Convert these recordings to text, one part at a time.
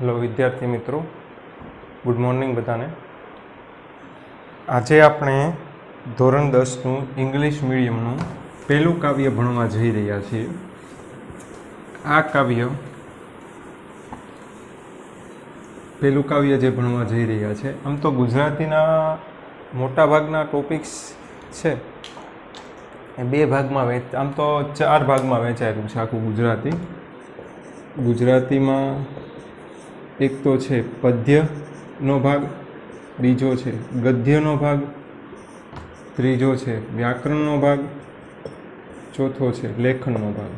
Hello વિદ્યાર્થી મિત્રો, good morning બધાને। આજે આપણે ધોરણ 10નું ઇંગ્લિશ મીડિયમનું પહેલું કાવ્ય ભણવા જઈ રહ્યા છીએ। આ પહેલું કાવ્ય જે ભણવા જઈ રહ્યા છે, આમ તો ગુજરાતીના મોટાભાગના ટોપિક્સ છે એ બે ભાગમાં આમ તો 4 ભાગમાં વહેંચાયેલું છે આખું ગુજરાતીમાં। એક તો છે પદ્યનો ભાગ, બીજો છે ગદ્યનો ભાગ, ત્રીજો છે વ્યાકરણનો ભાગ, ચોથો છે લેખનનો ભાગ।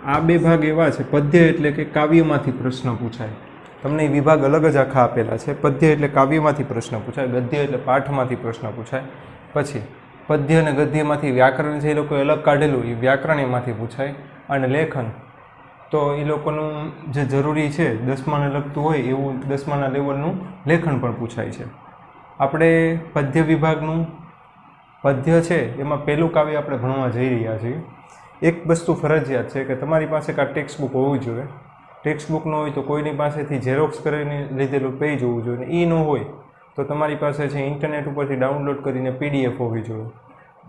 આ બે ભાગ એવા છે, પદ્ય એટલે કે કાવ્યમાંથી પ્રશ્ન પૂછાય, તમને એ વિભાગ અલગ જ આખા આપેલા છે। પદ્ય એટલે કાવ્યમાંથી પ્રશ્ન પૂછાય, ગદ્ય એટલે પાઠમાંથી પ્રશ્ન પૂછાય। પછી પદ્ય અને ગદ્યમાંથી વ્યાકરણ છે એ લોકોએ અલગ કાઢેલું, એ વ્યાકરણ એમાંથી પૂછાય। અને લેખન તો એ લોકોનું જે જરૂરી છે 10માને લગતું હોય એવું 10માના લેવલનું લેખન પણ પૂછાય છે। આપણે પદ્ય વિભાગનું પદ્ય છે એમાં પહેલું કાવ્ય આપણે ભણવા જઈ રહ્યા છીએ। એક વસ્તુ ફરજિયાત છે કે તમારી પાસે કાં ટેક્સ્ટ બુક હોવી જોઈએ। ટેક્સ્ટ બુક ન હોય તો કોઈની પાસેથી ઝેરોક્સ કરીને લીધેલું પેજ હોવું જોઈએ, ને એ ન હોય તો તમારી પાસે છે ઇન્ટરનેટ ઉપરથી ડાઉનલોડ કરીને PDF હોવી જોઈએ।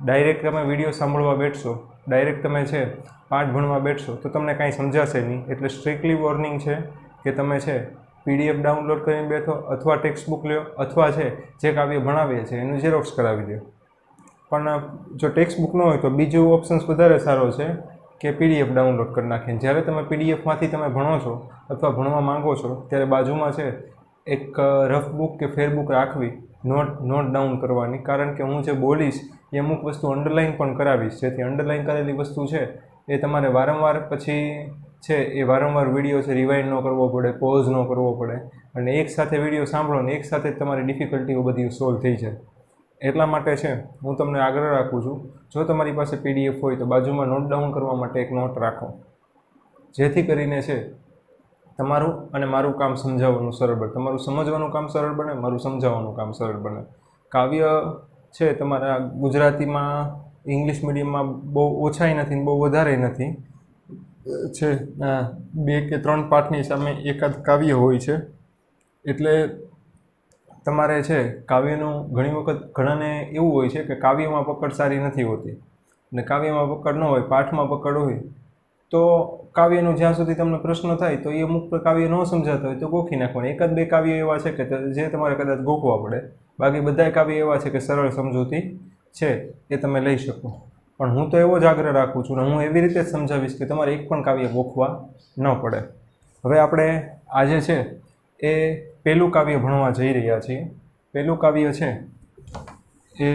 ડાયરેક્ટ તમે વિડીયો સાંભળવા બેઠશો, ડાયરેક્ટ તમે છે પાઠ ભણવા બેઠશો તો તમને કાંઈ સમજાશે નહીં। એટલે સ્ટ્રિક્ટલી વોર્નિંગ છે કે તમે છે PDF ડાઉનલોડ કરીને બેઠો, અથવા ટેક્સ્ટ બુક લ્યો, અથવા છે જે કાવ્ય ભણાવીએ છે એનું ઝેરોક્સ કરાવી દો। પણ જો ટેક્સ્ટ બુક ન હોય તો બીજું ઓપ્શન્સ વધારે સારો છે કે PDF ડાઉનલોડ કરી નાખીને જ્યારે તમે PDFમાંથી તમે ભણો છો અથવા ભણવા માંગો છો ત્યારે બાજુમાં છે એક રફ બુક કે ફેર બુક રાખવી, નોટ ડાઉન કરવાની। કારણ કે હું જે બોલીશ એ અમુક વસ્તુ અંડરલાઇન પણ કરાવીશ, જેથી અંડરલાઇન કરેલી વસ્તુ છે એ તમારે વારંવાર પછી છે એ વારંવાર વિડીયો છે રિવાઇન્ડ ન કરવો પડે, પોઝ ન કરવો પડે, અને એક સાથે વિડીયો સાંભળો ને એક સાથે જ તમારી ડિફિકલ્ટીઓ બધી સોલ્વ થઈ જાય। એટલા માટે છે હું તમને આગ્રહ રાખું છું, જો તમારી પાસે PDF હોય તો બાજુમાં નોટ ડાઉન કરવા માટે એક નોટ રાખો, જેથી કરીને છે તમારું અને મારું કામ સમજાવવાનું સરળ બને, તમારું સમજવાનું કામ સરળ બને, મારું સમજાવવાનું કામ સરળ બને। કાવ્ય છે તમારા ગુજરાતીમાં ઇંગ્લિશ મીડિયમમાં બહુ ઓછાય નથી, બહુ વધારે નથી, છે 2 કે 3 પાઠની સામે એકાદ કાવ્ય હોય છે। એટલે તમારે છે કાવ્યનું ઘણી વખત ઘણાને એવું હોય છે કે કાવ્યમાં પકડ સારી નથી હોતી, ને કાવ્યમાં પકડ ન હોય, પાઠમાં પકડ હોય, તો કાવ્યનું જ્યાં સુધી તમને પ્રશ્ન થાય તો એ અમુક કાવ્ય ન સમજાતા હોય તો ગોખી નાખવાનું। એકાદ બે કાવ્ય એવા છે કે જે તમારે કદાચ ગોખવા પડે, બાકી બધા કાવ્ય એવા છે કે સરળ સમજૂતી છે એ તમે લઈ શકો। પણ હું તો એવો જ આગ્રહ રાખું છું, ને હું એવી રીતે જ સમજાવીશ કે તમારે એક પણ કાવ્ય ગોખવા ન પડે। હવે આપણે આજે છે એ પહેલું કાવ્ય ભણવા જઈ રહ્યા છીએ। પહેલું કાવ્ય છે એ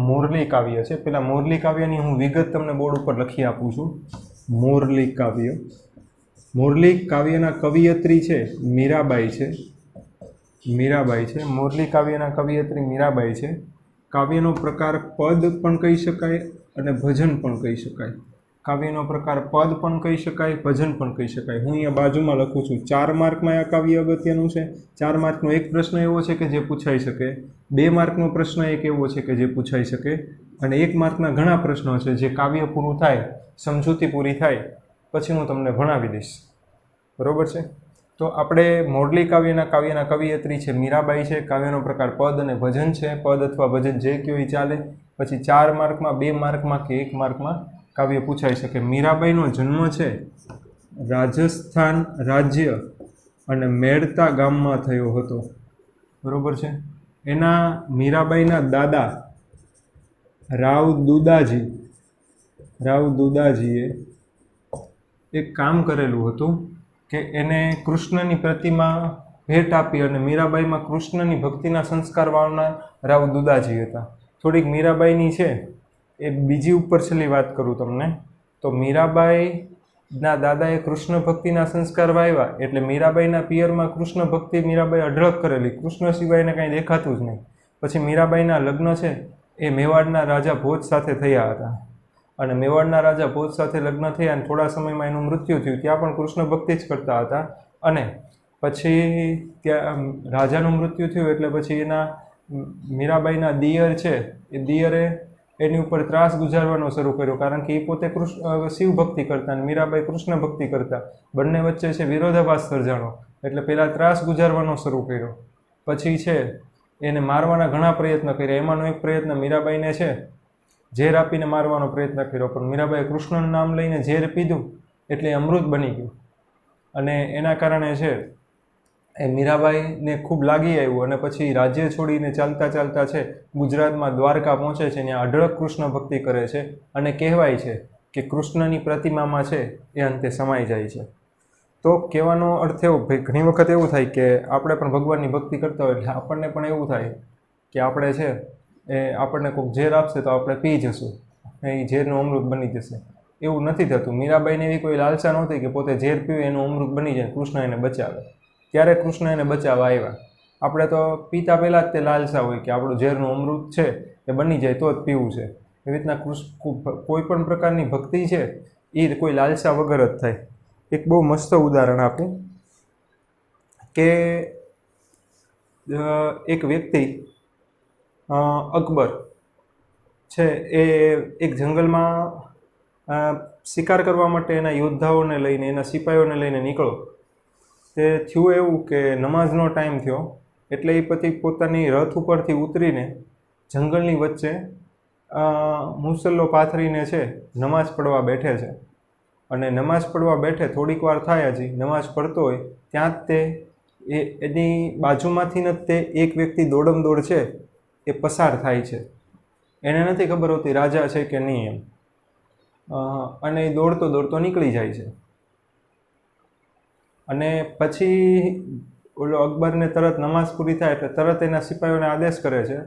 મોરલી કાવ્ય છે। પેલા મોરલી કાવ્યની હું વિગત તમને બોર્ડ ઉપર લખી આપું છું। મોરલી કાવ્યના કવિયત્રી છે મીરાબાઈ છે। મોરલી કાવ્યના કવિયત્રી મીરાબાઈ છે। કાવ્યનો પ્રકાર પદ પણ કહી શકાય અને ભજન પણ કહી શકાય। કાવ્યનો પ્રકાર પદ પણ કહી શકાય, ભજન પણ કહી શકાય। હું અહીંયા બાજુમાં લખું છું 4 માર્કમાં આ કાવ્ય અગત્યનું છે। 4 માર્કનો એક પ્રશ્ન એવો છે કે જે પૂછાઈ શકે, 2 માર્કનો પ્રશ્ન એક એવો છે કે જે પૂછાઈ શકે, અને 1 માર્કના ઘણા પ્રશ્નો છે જે કાવ્ય પૂરું થાય, સમજૂતી પૂરી થાય પછી હું તમને ભણાવી દઈશ, બરાબર છે। તો આપણે મોરલી કાવ્યના કવિયત્રી છે મીરાબાઈ છે। કાવ્યનો પ્રકાર પદ અને ભજન છે, પદ અથવા ભજન જે કયો એ ચાલે। પછી 4 માર્કમાં, 2 માર્કમાં કે 1 માર્કમાં કાવ્ય પૂછાઈ શકે। મીરાબાઈનો જન્મ છે રાજસ્થાન રાજ્ય અને મેળતા ગામમાં થયો હતો, બરાબર છે। એના મીરાબાઈના દાદા રાવ દુદાજીએ એક કામ કરેલું હતું કે એને કૃષ્ણની પ્રતિમા ભેટ આપી, અને મીરાબાઈમાં કૃષ્ણની ભક્તિના સંસ્કાર વાળનાર રાવ દુદાજી હતા। થોડીક મીરાબાઈની છે એ બીજી ઉપર છેલ્લી વાત કરું તમને, તો મીરાબાઈના દાદાએ કૃષ્ણ ભક્તિના સંસ્કાર વાવ્યા એટલે મીરાબાઈના પિયરમાં કૃષ્ણ ભક્તિ મીરાબાઈ અઢળક કરેલી, કૃષ્ણ સિવાયને કાંઈ દેખાતું જ નહીં। પછી મીરાબાઈના લગ્ન છે એ મેવાડના રાજા ભોજ સાથે થયા હતા, અને મેવાડના રાજા ભોજ સાથે લગ્ન થયા અને થોડા સમયમાં એનું મૃત્યુ થયું। ત્યાં પણ કૃષ્ણ ભક્તિ જ કરતા હતા, અને પછી ત્યાં રાજાનું મૃત્યુ થયું એટલે પછી એના મીરાબાઈના દિયર છે એ દિયરે એની ઉપર ત્રાસ ગુજારવાનો શરૂ કર્યો, કારણ કે એ પોતે શિવ ભક્તિ કરતા અને મીરાબાઈ કૃષ્ણ ભક્તિ કરતા, બંને વચ્ચે છે વિરોધાભાસ સર્જાણો. એટલે પહેલાં ત્રાસ ગુજારવાનો શરૂ કર્યો, પછી છે એને મારવાના ઘણા પ્રયત્ન કર્યા. એમાંનો એક પ્રયત્ન મીરાબાઈને છે ઝેર આપીને મારવાનો પ્રયત્ન કર્યો, પણ મીરાબાઈએ કૃષ્ણનું નામ લઈને ઝેર પીધું એટલે અમૃત બની ગયું. અને એના કારણે છે એ મીરાબાઈને ખૂબ લાગી આવ્યું અને પછી રાજ્ય છોડીને ચાલતા ચાલતા છે ગુજરાતમાં દ્વારકા પહોંચે છે. ત્યાં અઢળક કૃષ્ણ ભક્તિ કરે છે અને કહેવાય છે કે કૃષ્ણની પ્રતિમામાં છે એ અંતે સમાઈ જાય છે. તો કહેવાનો અર્થ એવો, ભાઈ ઘણી વખત એવું થાય કે આપણે પણ ભગવાનની ભક્તિ કરતા હોય એટલે આપણને પણ એવું થાય કે આપણે છે એ આપણને કોઈક ઝેર આપશે તો આપણે પી જશું, એ ઝેરનું અમૃત બની જશે. એવું નથી થતું. મીરાબાઈને એવી કોઈ લાલસા નહોતી કે પોતે ઝેર પીવે એનું અમૃત બની જાય, કૃષ્ણ એને બચાવે. ત્યારે કૃષ્ણ એને બચાવવા આવ્યા. આપણે તો પીતા પહેલાં જ તે લાલસા હોય કે આપણું ઝેરનું અમૃત છે એ બની જાય તો જ પીવું છે. એવી રીતના કોઈ પણ પ્રકારની ભક્તિ છે એ કોઈ લાલસા વગર જ થાય. એક બહુ મસ્ત ઉદાહરણ આપું કે એક વ્યક્તિ અકબર છે એ એક જંગલમાં શિકાર કરવા માટે એના યોદ્ધાઓને લઈને, એના સિપાહીઓને લઈને નીકળો. તે થયું એવું કે નમાઝનો ટાઈમ થયો એટલે એ પછી પોતાની રથ ઉપરથી ઉતરીને જંગલની વચ્ચે મુસલ્લો પાથરીને છે નમાઝ પડવા બેઠે છે. અને નમાઝ પડવા બેઠે થોડીક વાર થાય, હજી નમાઝ પડતો હોય ત્યાં જ તે એની બાજુમાંથી જ તે એક વ્યક્તિ દોડમ દોડ છે એ પસાર થાય છે. એને નથી ખબર હોતી રાજા છે કે નહીં એમ, અને એ દોડતો દોડતો નીકળી જાય છે. અને પછી ઓલો અકબરને તરત નમાઝ પૂરી થાય એટલે તરત એના સિપાહીઓને આદેશ કરે છે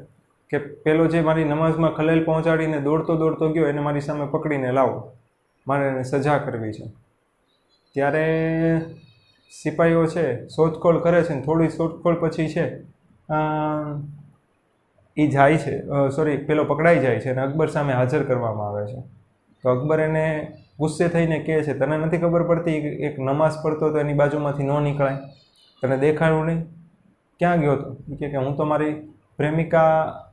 કે પેલો જે મારી નમાઝમાં ખલેલ પહોંચાડીને દોડતો દોડતો ગયો એને મારી સામે પકડીને લાવો, મારે એને સજા કરવી છે. ત્યારે સિપાહીઓ છે શોધખોળ કરે છે ને થોડી શોધખોળ પછી છે એ જાય છે, પેલો પકડાઈ જાય છે અને અકબર સામે હાજર કરવામાં આવે છે. તો અકબર એને ગુસ્સે થઈને કહે છે, તને નથી ખબર પડતી એક નમાઝ પડતો તો એની બાજુમાંથી ન નીકળાય, તને દેખાયું નહીં, ક્યાં ગયો હતો? કે હું તો મારી પ્રેમિકા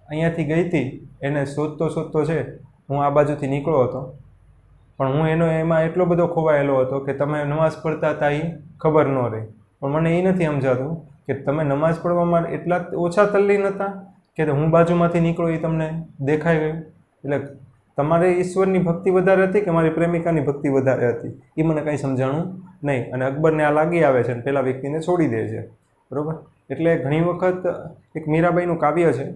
અહીંયાથી ગઈ હતી, એને શોધતો શોધતો છે હું આ બાજુથી નીકળ્યો હતો, પણ હું એમાં એટલો બધો ખોવાયેલો હતો કે તમે નમાઝ પડતા હતા એ ખબર ન રહી. પણ મને એ નથી સમજાતું કે તમે નમાઝ પડવામાં એટલા ઓછા તલ્લીન હતા કે હું બાજુમાંથી નીકળો એ તમને દેખાઈ ગયું. એટલે તમારે ઈશ્વરની ભક્તિ વધારે હતી કે મારી પ્રેમિકાની ભક્તિ વધારે હતી એ મને કંઈ સમજાણું નહીં. અને અકબરને આ લાગી આવે છે અને પેલા વ્યક્તિને છોડી દે છે, બરાબર. એટલે ઘણી વખત એક મીરાબાઈનું કાવ્ય છે,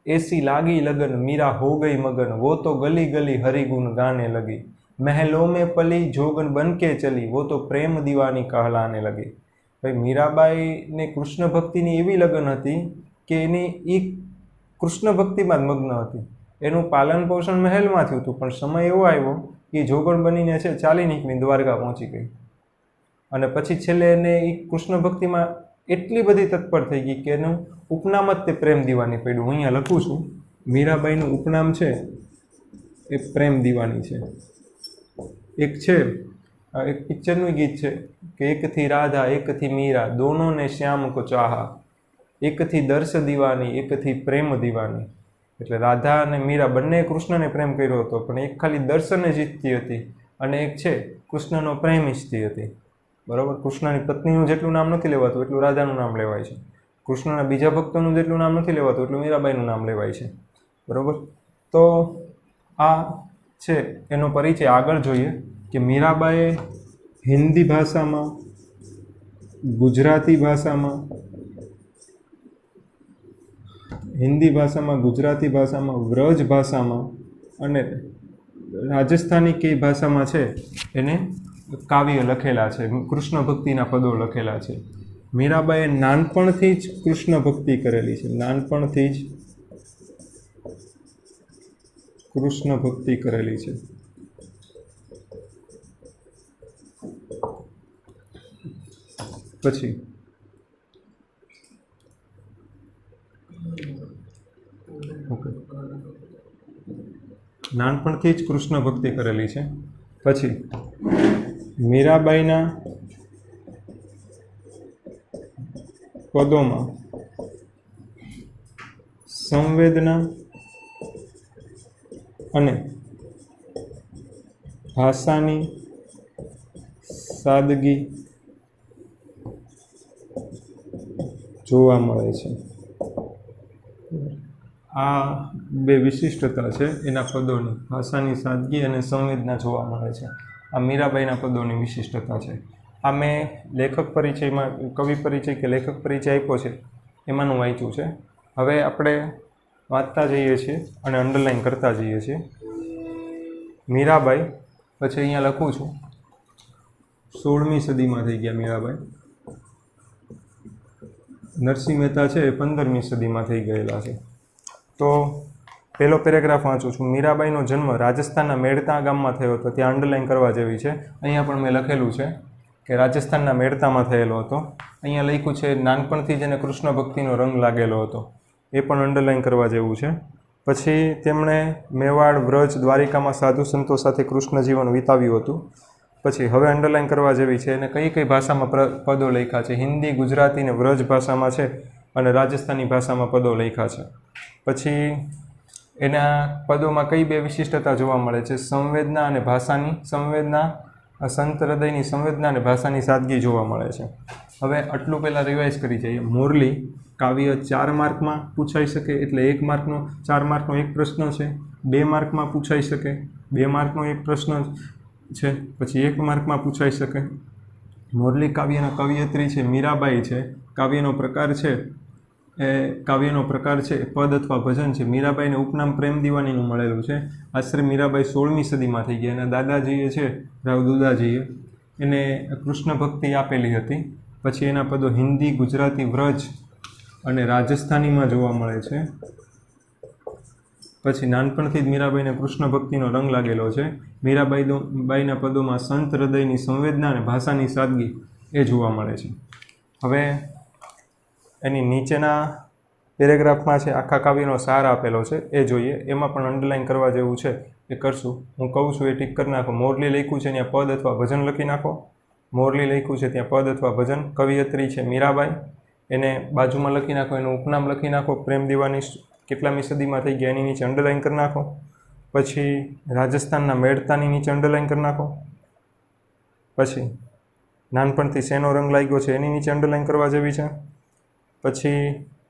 એસી લાગી લગન મીરા હો ગઈ મગન, વો તો ગલી ગલી હરિગુણ ગાને લગી, મહેલો મેં પલી જોગન બન કે ચલી, વો તો પ્રેમ દીવાની કહલાને લગી. ભાઈ મીરાબાઈને કૃષ્ણ ભક્તિની એવી લગન હતી કે એની એ કૃષ્ણ ભક્તિમાં જ મગ્ન હતી. એનું પાલન પોષણ મહેલમાં થયું હતું, પણ સમય એવો આવ્યો કે જોગણ બનીને છે ચાલી નીકળી દ્વારકા પહોંચી ગઈ. અને પછી છેલ્લે એને એ કૃષ્ણ ભક્તિમાં એટલી બધી તત્પર થઈ ગઈ કે એનું ઉપનામ જ તે પ્રેમ દીવાની પડ્યું. હું અહીંયા લખું છું, મીરાબાઈનું ઉપનામ છે એ પ્રેમ દીવાની છે. એક છે એક પિક્ચરનું ગીત છે કે એક થી રાધા એક થી મીરા, દોનો ને શ્યામ કો ચાહા, એક થી દર્શ દીવાની એક થી પ્રેમ દીવાની. એટલે રાધા અને મીરા બંને કૃષ્ણને પ્રેમ કર્યો હતો, પણ એક ખાલી દર્શને જ ઈચ્છતી હતી અને એક છે કૃષ્ણનો પ્રેમ ઈચ્છતી હતી, બરાબર. કૃષ્ણની પત્નીનું જેટલું નામ નથી લેવાતું એટલું રાધાનું નામ લેવાય છે, કૃષ્ણના બીજા ભક્તોનું જેટલું નામ નથી લેવાતું એટલું મીરાબાઈનું નામ લેવાય છે, બરાબર. તો આ છે એનો પરિચય. આગળ જોઈએ કે મીરાબાઈએ હિન્દી ભાષામાં, ગુજરાતી ભાષામાં, ગુજરાતી ભાષામાં, વ્રજ ભાષામાં અને રાજસ્થાની કઈ ભાષામાં છે એને કાવ્ય લખેલા છે, કૃષ્ણ ભક્તિના પદો લખેલા છે. મીરાબાઈએ નાનપણથી જ કૃષ્ણ ભક્તિ કરેલી છે, નાનપણથી જ કૃષ્ણ ભક્તિ કરેલી છે. પછી નાનપણથી જ કૃષ્ણ ભક્તિ કરેલી છે. પછી મીરાબાઈના પદોમાં સંવેદના અને ભાષાની સાદગી જોવા મળે છે। આ બે વિશિષ્ટતા છે એના પદોની, ભાષાની સાદગી અને સંવેદના જોવા મળે છે। આ મીરાબાઈના પદોની વિશિષ્ટતા છે। આ મેં લેખક પરિચયમાં, કવિ પરિચય કે લેખક પરિચય આપ્યો છે એમાંનું વાંચ્યું છે। હવે આપણે વાંચતા જઈએ છીએ અને અંડરલાઈન કરતા જઈએ છીએ। મીરાબાઈ, પછી અહીંયા લખું છું 16મી સદીમાં થઈ ગયા મીરાબાઈ। નરસિંહ મહેતા છે એ 15મી સદીમાં થઈ ગયેલા છે। તો પહેલો પેરેગ્રાફ વાંચું છું। મીરાબાઈનો જન્મ રાજસ્થાનના મેડતા ગામમાં થયો હતો। ત્યાં અંડરલાઈન કરવા જેવી છે। અહીંયા પણ મેં લખેલું છે કે રાજસ્થાનના મેડતામાં થયેલો હતો। અહીંયા લખ્યું છે નાનપણથી જ એને કૃષ્ણ ભક્તિનો રંગ લાગેલો હતો, એ પણ અંડરલાઈન કરવા જેવું છે। પછી તેમણે મેવાડ, વ્રજ, દ્વારિકામાં સાધુ સંતો સાથે કૃષ્ણ જીવન વિતાવ્યું હતું। પછી હવે અંડરલાઈન કરવા જેવી છે અને કઈ કઈ ભાષામાં પદો લખ્યા છે। હિન્દી, ગુજરાતી ને વ્રજ ભાષામાં છે અને રાજસ્થાની ભાષામાં પદો લખ્યા છે। પછી એના પદોમાં કઈ બે વિશિષ્ટતા જોવા મળે છે? સંવેદના અને ભાષાની સંવેદના, સંત હૃદયની સંવેદના અને ભાષાની સાદગી જોવા મળે છે। હવે આટલું પહેલાં રિવાઇઝ કરી જઈએ। મોરલી કાવ્ય 4 માર્કમાં પૂછાઈ શકે, એટલે 1 માર્કનો 4 માર્કનો એક પ્રશ્ન છે। 2 માર્કમાં પૂછાઈ શકે, 2 માર્કનો એક પ્રશ્ન છે। પછી 1 માર્કમાં પૂછાઈ શકે। મોરલી કાવ્યના કવિયત્રી છે મીરાબાઈ છે। કાવ્યનો પ્રકાર છે પદ અથવા ભજન છે। મીરાબાઈને ઉપનામ પ્રેમ દીવાનીનું મળેલું છે। આશરે મીરાબાઈ 16મી સદીમાં થઈ ગયા અને દાદાજીએ છે રાવ દુદાજીએ એને કૃષ્ણ ભક્તિ આપેલી હતી। પછી એના પદો હિન્દી, ગુજરાતી, વ્રજ અને રાજસ્થાનીમાં જોવા મળે છે। પછી નાનપણથી જ મીરાબાઈને કૃષ્ણ ભક્તિનો રંગ લાગેલો છે। મીરાબાઈના પદોમાં સંત હૃદયની સંવેદના અને ભાષાની સાદગી એ જોવા મળે છે। હવે એની નીચેના પેરેગ્રાફમાં છે આખા કાવ્યનો સાર આપેલો છે, એ જોઈએ। એમાં પણ અંડરલાઈન કરવા જેવું છે એ કરશું। હું કહું છું એ ટીક કરી નાખો। મોરલી લખ્યું છે ત્યાં પદ અથવા ભજન લખી નાખો। મોરલી લખ્યું છે ત્યાં પદ અથવા ભજન। કવિયત્રી છે મીરાબાઈ, એને બાજુમાં લખી નાખો, એનું ઉપનામ લખી નાખો। પ્રેમ દીવાની કેટલામી સદીમાં થઈ ગયા એની નીચે અંડરલાઈન કરી નાખો। પછી રાજસ્થાનના મેડતાની નીચે અંડરલાઈન કરી નાખો। પછી નાનપણથી શેનો રંગ લાગ્યો છે એની નીચે અંડરલાઈન કરવા જેવી છે। પછી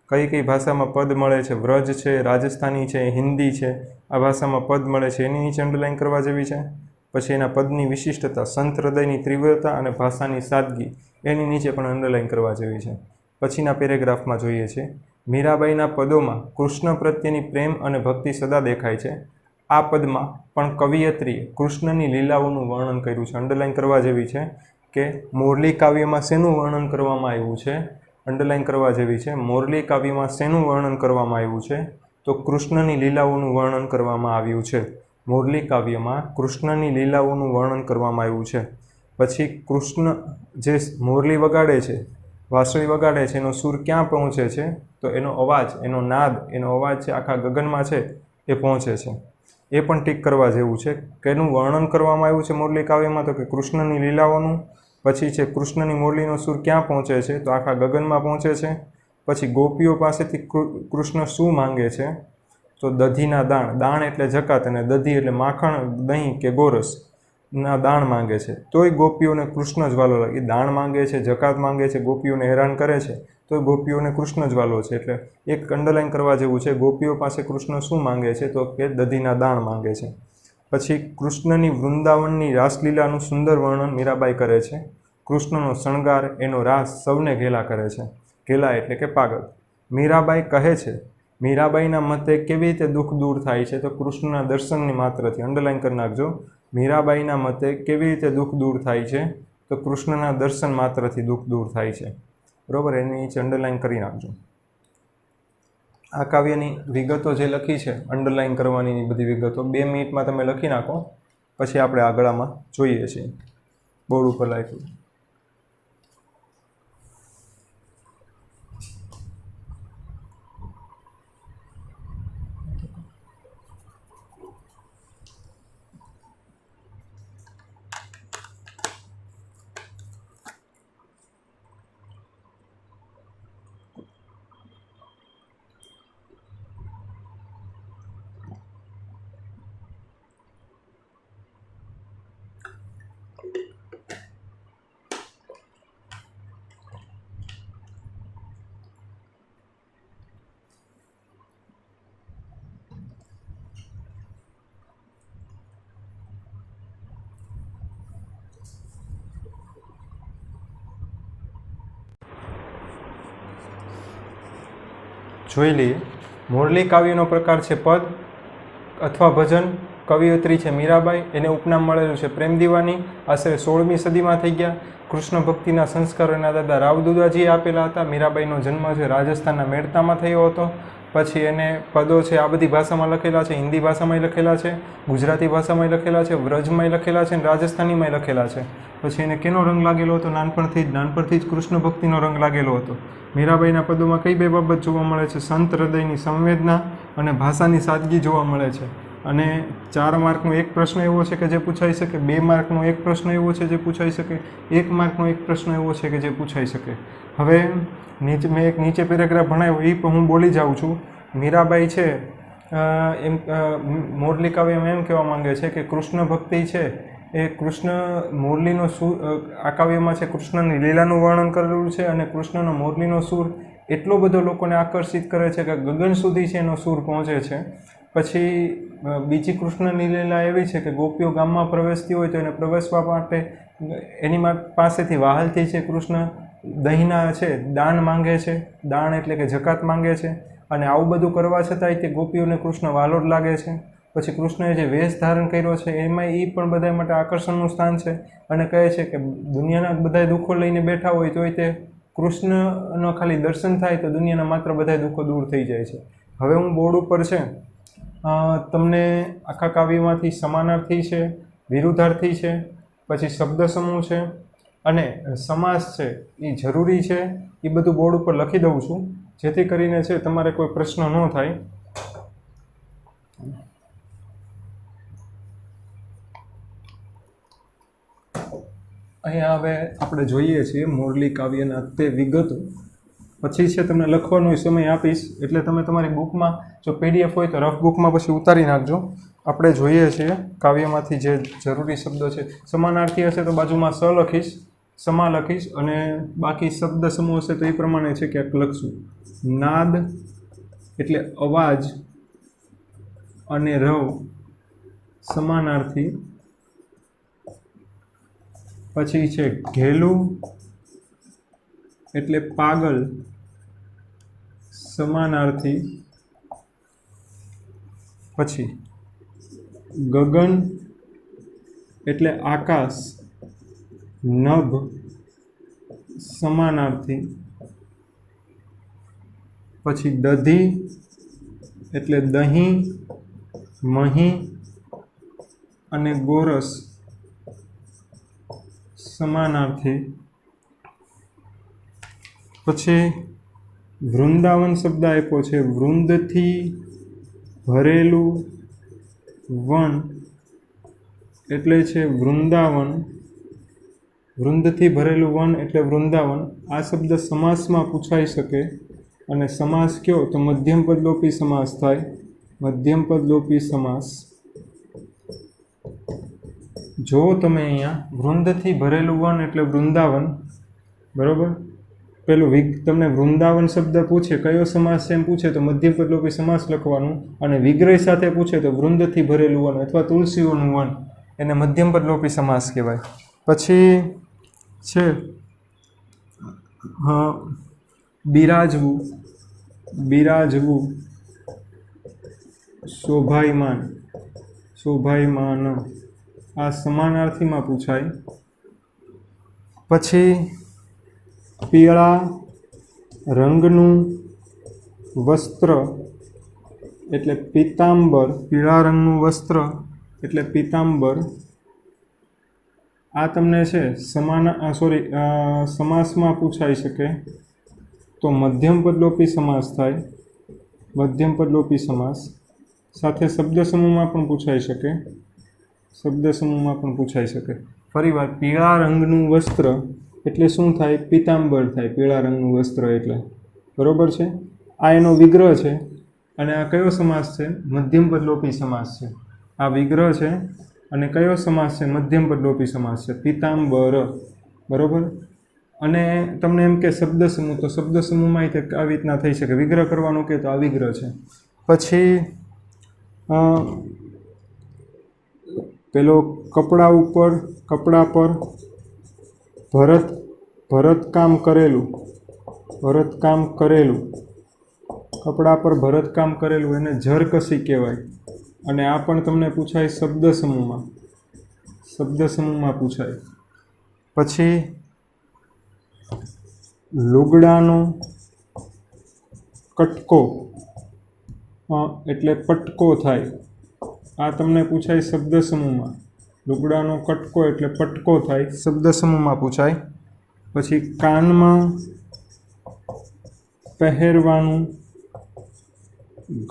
કઈ કઈ ભાષામાં પદ મળે છે? વ્રજ છે, રાજસ્થાની છે, હિન્દી છે, આ ભાષામાં પદ મળે છે એની નીચે અંડરલાઈન કરવા જેવી છે। પછી એના પદની વિશિષ્ટતા, સંત હૃદયની તીવ્રતા અને ભાષાની સાદગી એની નીચે પણ અંડરલાઈન કરવા જેવી છે। પછીના પેરેગ્રાફમાં જોઈએ છે મીરાબાઈના પદોમાં કૃષ્ણ પ્રત્યેની પ્રેમ અને ભક્તિ સદા દેખાય છે। આ પદમાં પણ કવિયત્રીએ કૃષ્ણની લીલાઓનું વર્ણન કર્યું છે। અંડરલાઈન કરવા જેવી છે કે મોરલી કાવ્યમાં શેનું વર્ણન કરવામાં આવ્યું છે? અંડરલાઈન કરવા જેવી છે। મોરલી કાવ્યમાં શેનું વર્ણન કરવામાં આવ્યું છે? તો કૃષ્ણની લીલાઓનું વર્ણન કરવામાં આવ્યું છે। મોરલી કાવ્યમાં કૃષ્ણની લીલાઓનું વર્ણન કરવામાં આવ્યું છે। પછી કૃષ્ણ જે મોરલી વગાડે છે, વાંસળી વગાડે છે, એનો સૂર ક્યાં પહોંચે છે? તો એનો અવાજ, એનો નાદ, એનો અવાજ છે આખા ગગનમાં છે એ પહોંચે છે। એ પણ ટીક કરવા જેવું છે કે એનું વર્ણન કરવામાં આવ્યું છે મોરલી કાવ્યમાં, તો કે કૃષ્ણની લીલાઓનું। પછી છે કૃષ્ણની મોરલીનો સૂર ક્યાં પહોંચે છે? તો આખા ગગનમાં પહોંચે છે। પછી ગોપીઓ પાસેથી કૃષ્ણ શું માંગે છે? તો દધીના દાણ, દાણ એટલે જકાત અને દધી એટલે માખણ, દહીં કે ગોરસ ના દાણ માંગે છે। તોય ગોપીઓને કૃષ્ણ જ વાલો લાગે। દાણ માંગે છે, જકાત માંગે છે, ગોપીઓને હેરાન કરે છે, તો ગોપીઓને કૃષ્ણ જ વાલો છે। એટલે એક અંડરલાઈન કરવા જેવું છે, ગોપીઓ પાસે કૃષ્ણ શું માંગે છે? તો કે દધીના દાણ માંગે છે। પછી કૃષ્ણની વૃંદાવનની રાસલીલાનું સુંદર વર્ણન મીરાબાઈ કરે છે। કૃષ્ણનો શણગાર, એનો રાસ સૌને ઘેલા કરે છે। ઘેલા એટલે કે પાગલ। મીરાબાઈ કહે છે, મીરાબાઈના મતે કેવી રીતે દુઃખ દૂર થાય છે? તો કૃષ્ણના દર્શનની માત્રથી। અંડરલાઈન કરી નાખજો। મીરાબાઈના મતે કેવી રીતે દુઃખ દૂર થાય છે? તો કૃષ્ણના દર્શન માત્રથી દુઃખ દૂર થાય છે। બરાબર, એની નીચે અંડરલાઈન કરી નાખજો। આ કાવ્યની વિગતો જે લખી છે, અંડરલાઈન કરવાની બધી વિગતો 2 મિનિટમાં તમે લખી નાખો, પછી આપણે આગળમાં જોઈએ છીએ। બોર્ડ ઉપર લખ્યું। જોઈ લઈએ. મોરલી કાવ્યનો પ્રકાર છે પદ અથવા ભજન. કવિયત્રી છે મીરાબાઈ, એને ઉપનામ મળેલું છે પ્રેમ દીવાની. આશરે 16મી સદીમાં થઈ ગયા. કૃષ્ણ ભક્તિના સંસ્કારો એના દાદા રાવદુદાજીએ આપેલા હતા. મીરાબાઈનો જન્મ છે રાજસ્થાનના મેડતામાં થયો હતો. પછી એને પદો છે આ બધી ભાષામાં લખેલા છે, હિન્દી ભાષામાંય લખેલા છે, ગુજરાતી ભાષામાંય લખેલા છે, વ્રજમાંય લખેલા છે અને રાજસ્થાનીમાંય લખેલા છે. પછી એને કેનો રંગ લાગેલો હતો? નાનપણથી જ કૃષ્ણ ભક્તિનો રંગ લાગેલો હતો. મીરાબાઈના પદોમાં કઈ બે બાબત જોવા મળે છે? સંત હૃદયની સંવેદના અને ભાષાની સાદગી જોવા મળે છે. અને 4 માર્કનો એક પ્રશ્ન એવો છે કે જે પૂછાઈ શકે, 2 માર્કનો એક પ્રશ્ન એવો છે જે પૂછાઈ શકે, 1 માર્કનો એક પ્રશ્ન એવો છે કે જે પૂછાઈ શકે. હવે મેં એક નીચે પેરેગ્રાફ ભણાવ્યો એ પણ હું બોલી જાઉં છું. મીરાબાઈ છે એમ મોરલી કાવ્યમાં એમ કહેવા માંગે છે કે કૃષ્ણ ભક્તિ છે એ કૃષ્ણ મોરલીનો સૂર, આ કાવ્યમાં છે કૃષ્ણની લીલાનું વર્ણન કરેલું છે અને કૃષ્ણનો મોરલીનો સૂર એટલો બધો લોકોને આકર્ષિત કરે છે કે ગગન સુધી છે એનો સૂર પહોંચે છે. પછી બીજી કૃષ્ણની લીલા એવી છે કે ગોપીઓ ગામમાં પ્રવેશતી હોય તો એને પ્રવેશવા માટે એની પાસેથી વહાલથી છે કૃષ્ણ દહીંના છે દાન માંગે છે. દાન એટલે કે જકાત માંગે છે. અને આવું બધું કરવા છતાંય તે ગોપીઓને કૃષ્ણ વાલો જ લાગે છે. પછી કૃષ્ણએ જે વેશ ધારણ કર્યો છે એમાં એ પણ બધા માટે આકર્ષણનું સ્થાન છે. અને કહે છે કે દુનિયાના બધા દુઃખો લઈને બેઠા હોય તોય તે કૃષ્ણનો ખાલી દર્શન થાય તો દુનિયાના માત્ર બધા દુઃખો દૂર થઈ જાય છે. હવે હું બોર્ડ ઉપર છે તમને આખા કાવ્યમાંથી સમાનાર્થી છે, વિરુદ્ધાર્થી છે, પછી શબ્દ સમૂહ છે અને સમાસ છે એ જરૂરી છે એ બધું બોર્ડ ઉપર લખી દઉં છું જેથી કરીને છે તમારે કોઈ પ્રશ્ન ન થાય. અહીંયા હવે આપણે જોઈએ છીએ મોરલી કાવ્યના તે વિગતો. પછી છે તમને લખવાનો સમય આપીશ એટલે તમે તમારી બુકમાં જો PDF હોય તો રફ બુકમાં પછી ઉતારી નાખજો. આપણે જોઈએ છીએ કાવ્યમાંથી જે જરૂરી શબ્દો છે. સમાનાર્થી હશે તો બાજુમાં સ લખીશ, સમા લખીશ અને બાકી શબ્દ સમૂહ હશે તો એ પ્રમાણે છે ક્યાંક લખશું. નાદ એટલે અવાજ અને રવ સમાનાર્થી. પછી છે ઘેલું એટલે પાગલ સમાનાર્થી. પછી ગગન એટલે આકાશ નભ સમાનાર્થી. પછી દધી એટલે દહીં મહી અને ગોરસ સમાનાર્થી. પછી વૃંદાવન શબ્દ આપ્યો છે વૃંદથી ભરેલું વન એટલે છે વૃંદાવન. વૃંદથી ભરેલું વન એટલે વૃંદાવન. આ શબ્દ સમાસમાં પૂછાઈ શકે અને સમાસ કયો તો મધ્યમ પદલોપી સમાસ થાય. મધ્યમ પદલોપી સમાસ. જો તમે અહીંયા વૃંદથી ભરેલું વન એટલે વૃંદાવન બરાબર. પેલું તમને વૃંદાવન શબ્દ પૂછે કયો સમાસ છે એમ પૂછે તો મધ્યમ પદલોપી સમાસ લખવાનું અને વિગ્રહ સાથે પૂછે તો વૃંદથી ભરેલું વન અથવા તુલસીઓનું વન એને મધ્યમ પદલોપી સમાસ કહેવાય. પછી છે બિરાજવું. બિરાજવું શોભાયમાન. શોભાયમાન આ સમાનાર્થીમાં પૂછાય. પછી પીળા રંગનું વસ્ત્ર એટલે પીતાંબર. પીળા રંગનું વસ્ત્ર એટલે પીતાંબર. આ તમને છે સમાસમાં પૂછાઈ શકે તો મધ્યમ પદલોપી સમાસ થાય. મધ્યમ પદલોપી સમાસ સાથે શબ્દ સમૂહમાં પણ પૂછાઈ શકે. શબ્દ સમૂહમાં પણ પૂછાઈ શકે. ફરીવાર પીળા રંગનું વસ્ત્ર એટલે શું થાય? પીતાંબર થાય. પીળા રંગનું વસ્ત્ર એટલે બરાબર છે. આ એનો વિગ્રહ છે અને આ કયો સમાસ છે? મધ્યમ પદલોપી સમાસ છે. આ વિગ્રહ છે અને કયો સમાસ છે? મધ્યમ પદલોપી સમાસ છે. પીતાંબર બરાબર. અને તમને એમ કે શબ્દ સમૂહ તો શબ્દ સમૂહમાં આવી રીતના થઈ શકે. વિગ્રહ કરવાનો કે તો આ વિગ્રહ છે. પછી પેલો કપડા ઉપર કપડા પર ભરતકામ કરેલું. ભરતકામ કરેલું કપડા પર ભરતકામ કરેલું એને ઝરકસી કહેવાય. અને આ પણ તમને પૂછાય શબ્દ સમૂહમાં પૂછાય. પછી લુગડાનો કટકો એટલે પટકો થાય. આ તમને પૂછાય શબ્દ સમૂહમાં. લુગડાનો કટકો એટલે પટકો થાય, શબ્દ સમૂહમાં પૂછાય. પછી કાનમાં પહેરવાનું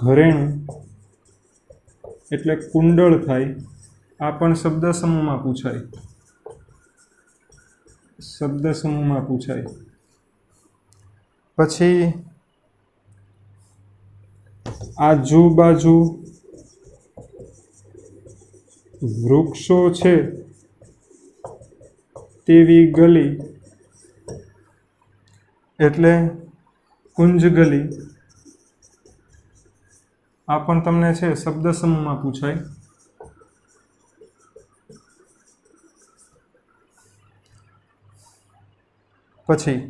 ઘરેણું એટલે કુંડળ થાય. આ પણ શબ્દ સમૂહમાં પૂછાય. પછી આજુબાજુ વૃક્ષો છે તેવી ગલી એટલે કુંજ ગલી. આ પણ તમને છે શબ્દ સમૂહમાં પૂછાય. પછી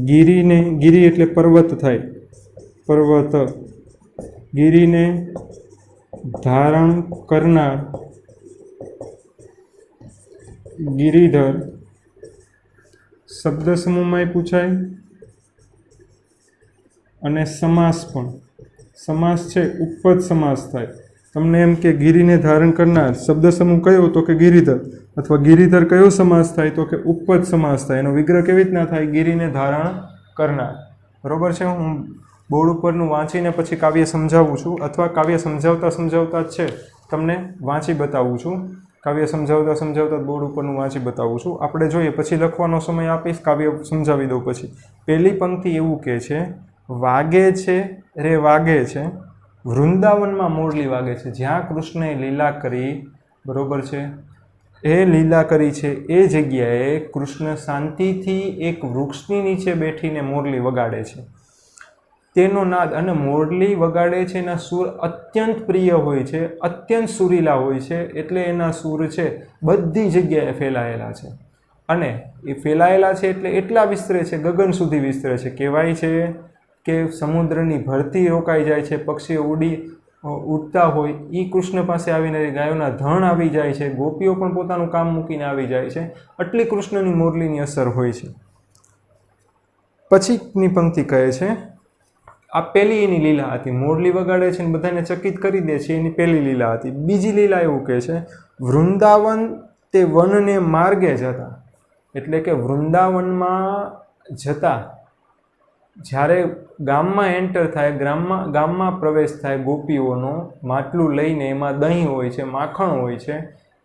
ગિરી એટલે પર્વત થાય, પર્વત. ગિરીને ધારણ કરનાર ગિરિધર, શબ્દ સમૂહમાં પૂછાય. અને સમાસ પણ. સમાસ છે ઉપપદ સમાસ થાય. તમને એમ કે ગિરીને ધારણ કરનાર શબ્દ સમૂહ કયો તો કે ગિરિધર, અથવા ગિરિધર કયો સમાસ થાય તો કે ઉપપદ સમાસ થાય. એનો વિગ્રહ કેવી રીતના થાય? ગિરીને ધારણ કરનાર. બરોબર છે. હું બોર્ડ ઉપરનું વાંચીને પછી કાવ્ય સમજાવું છું, અથવા કાવ્ય સમજાવતા જ છે તમને વાંચી બતાવું છું. કાવ્ય સમજાવતા બોર્ડ ઉપરનું વાંચી બતાવું છું. આપણે જોઈએ, પછી લખવાનો સમય આપીશ, કાવ્ય સમજાવી દઉં. પછી પહેલી પંક્તિ એવું કહે છે, વાગે છે રે વાગે છે, વૃંદાવનમાં મોરલી વાગે છે. જ્યાં કૃષ્ણએ લીલા કરી, બરોબર છે, એ લીલા કરી છે એ જગ્યાએ કૃષ્ણ શાંતિથી એક વૃક્ષની નીચે બેઠીને મોરલી વગાડે છે. તેનો નાદ, અને મોરલી વગાડે છે એના સૂર અત્યંત પ્રિય હોય છે, અત્યંત સુરીલા હોય છે. એટલે એના સૂર છે બધી જગ્યાએ ફેલાયેલા છે. અને એ ફેલાયેલા છે એટલે એટલા વિસ્તરે છે, ગગન સુધી વિસ્તરે છે. કહેવાય છે કે સમુદ્રની ભરતી રોકાઈ જાય છે, પક્ષીઓ ઉડતા હોય એ કૃષ્ણ પાસે આવીને ગાયોના ધણ આવી જાય છે, ગોપીઓ પણ પોતાનું કામ મૂકીને આવી જાય છે. આટલી કૃષ્ણની મોરલીની અસર હોય છે. પછીની પંક્તિ કહે છે, આ પહેલી એની લીલા હતી. મોરલી વગાડે છે ને બધાને ચકિત કરી દે છે, એની પહેલી લીલા હતી. બીજી લીલા એવું કહે છે, વૃંદાવન તે વનને માર્ગે જતા. એટલે કે વૃંદાવનમાં જતા, જ્યારે ગામમાં એન્ટર થાય, ગામમાં પ્રવેશ થાય ગોપીઓનો, માટલું લઈને એમાં દહીં હોય છે, માખણ હોય છે,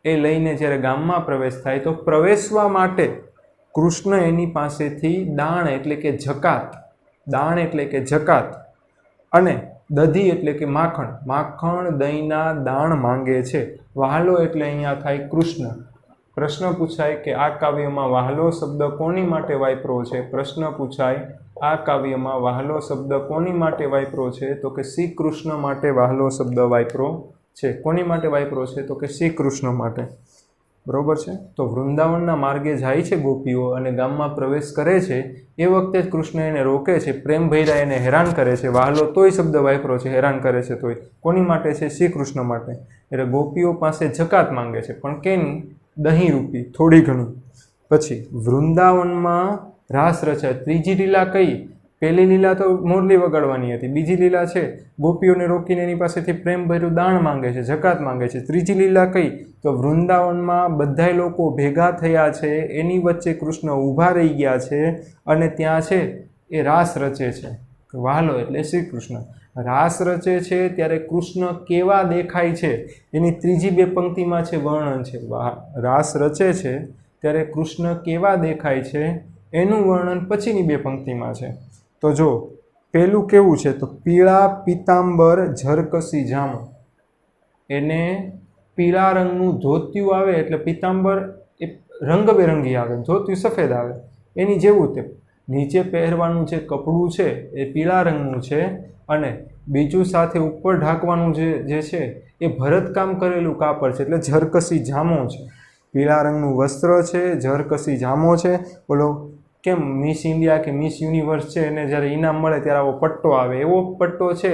એ લઈને જ્યારે ગામમાં પ્રવેશ થાય તો પ્રવેશવા માટે કૃષ્ણ એની પાસેથી દાણ એટલે કે જકાત અને દધી એટલે કે માખણ દહીંના દાણ માંગે છે. વહાલો એટલે અહીંયા થાય કૃષ્ણ. પ્રશ્ન પૂછાય કે આ કાવ્યમાં વહાલો શબ્દ કોની માટે વાપરો છે? પ્રશ્ન પૂછાય, આ કાવ્યમાં વહાલો શબ્દ કોની માટે વાપરો છે? તો કે શ્રી કૃષ્ણ માટે વહાલો શબ્દ વાપરો છે. કોની માટે વાપરો છે? તો કે શ્રી કૃષ્ણ માટે. બરોબર છે. તો વૃંદાવનના માર્ગે જાય છે ગોપીઓ અને ગામમાં પ્રવેશ કરે છે, એ વખતે જ કૃષ્ણ એને રોકે છે, પ્રેમ ભૈરા એને હેરાન કરે છે. વહાલો તોય શબ્દ વાપરો છે, હેરાન કરે છે તોય. કોની માટે છે? શ્રી કૃષ્ણ માટે. એટલે ગોપીઓ પાસે જકાત માંગે છે, પણ કેની? દહીં રૂપી, થોડી ઘણી. પછી વૃંદાવનમાં રાસ રચાય. ત્રીજી લીલા કઈ? પહેલી લીલા તો મોરલી વગાડવાની હતી. બીજી લીલા છે ગોપીઓને રોકીને એની પાસેથી પ્રેમ ભર્યું દાણ માંગે છે, જકાત માંગે છે. ત્રીજી લીલા કઈ? તો વૃંદાવનમાં બધાય લોકો ભેગા થયા છે, એની વચ્ચે કૃષ્ણ ઊભા રહી ગયા છે અને ત્યાં છે એ રાસ રચે છે. વહાલો એટલે શ્રી કૃષ્ણ રાસ રચે છે. ત્યારે કૃષ્ણ કેવા દેખાય છે એની ત્રીજી બે પંક્તિમાં છે વર્ણન છે. રાસ રચે છે ત્યારે કૃષ્ણ કેવા દેખાય છે એનું વર્ણન પછીની બે પંક્તિમાં છે. તો જો પેલું કેવું છે, તો પીળા પીતાંબર ઝરકસી જામો. એને પીળા રંગનું ધોતિયું આવે, એટલે પીતાંબર એ રંગબેરંગી આવે, ધોતિયું સફેદ આવે એની જેવું. તે નીચે પહેરવાનું જે કપડું છે એ પીળા રંગનું છે, અને બીજું સાથે ઉપર ઢાંકવાનું જે છે એ ભરતકામ કરેલું કાપડ છે, એટલે ઝરકસી જામો છે. પીળા રંગનું વસ્ત્ર છે, ઝરકસી જામો છે. બોલો કેમ મિસ ઇન્ડિયા કે મિસ યુનિવર્સ છે એને જ્યારે ઇનામ મળે ત્યારે આવો પટ્ટો આવે, એવો પટ્ટો છે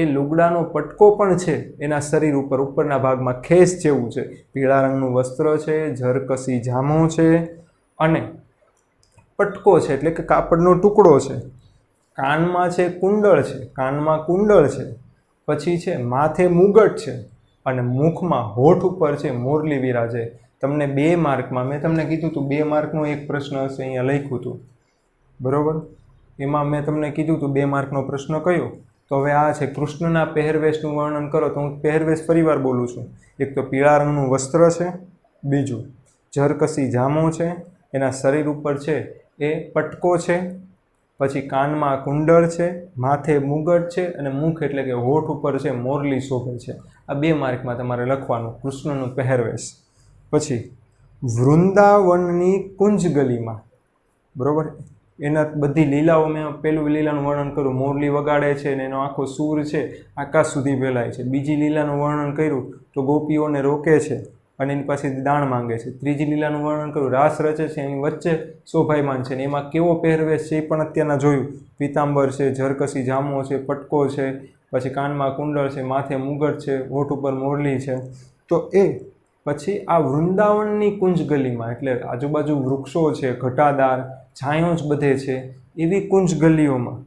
એ લુગડાનો પટકો પણ છે એના શરીર ઉપર, ઉપરના ભાગમાં ખેસ જેવું છે, પીળા રંગનું વસ્ત્ર છે, ઝરકસી જામો છે અને પટકો છે એટલે કે કાપડનો ટુકડો છે, કાનમાં છે કુંડળ છે, કાનમાં કુંડળ છે, પછી છે માથે મુગટ છે અને મુખમાં હોઠ ઉપર છે મોરલી વિરાજે. તમને 2 માર્કમાં મેં તમને કીધું હતું 2 માર્કનો એક પ્રશ્ન હશે, અહીંયા લખ્યું હતું બરોબર, એમાં મેં તમને કીધું હતું 2 માર્કનો પ્રશ્ન કયો, તો હવે આ છે કૃષ્ણના પહેરવેશનું વર્ણન કરો. તો હું પહેરવેશ ફરીવાર બોલું છું. એક તો પીળા રંગનું વસ્ત્ર છે, બીજું ઝરકસી જામો છે, એના શરીર ઉપર છે એ પટકો છે, પછી કાનમાં કુંડળ છે, માથે મુગટ છે અને મુખ એટલે કે હોઠ ઉપર છે મોરલી શોભે છે. આ 2 માર્કમાં તમારે લખવાનું કૃષ્ણનું પહેરવેશ. પછી વૃંદાવનની કુંજ ગલીમાં, બરોબર, એના બધી લીલાઓ મેં પહેલું લીલાનું વર્ણન કર્યું, મોરલી વગાડે છે ને એનો આખો સૂર છે આકાશ સુધી ફેલાય છે. બીજી લીલાનું વર્ણન કર્યું તો ગોપીઓને રોકે છે અને એની પાસેથી દાણ માંગે છે. ત્રીજી લીલાનું વર્ણન કર્યું, રાસ રચે છે, એની વચ્ચે શોભાયમાન છે ને એમાં કેવો પહેરવેશ છે એ પણ અત્યારના જોયું, પીતાંબર છે, ઝરકસી જામો છે, પટકો છે, પછી કાનમાં કુંડળ છે, માથે મુગટ છે, હોઠ ઉપર મોરલી છે. તો એ પછી આ વૃંદાવનની કુંજ ગલીમાં એટલે આજુબાજુ વૃક્ષો છે, ઘટાદાર છાંયો જ બધે છે, એવી કુંજ ગલીઓમાં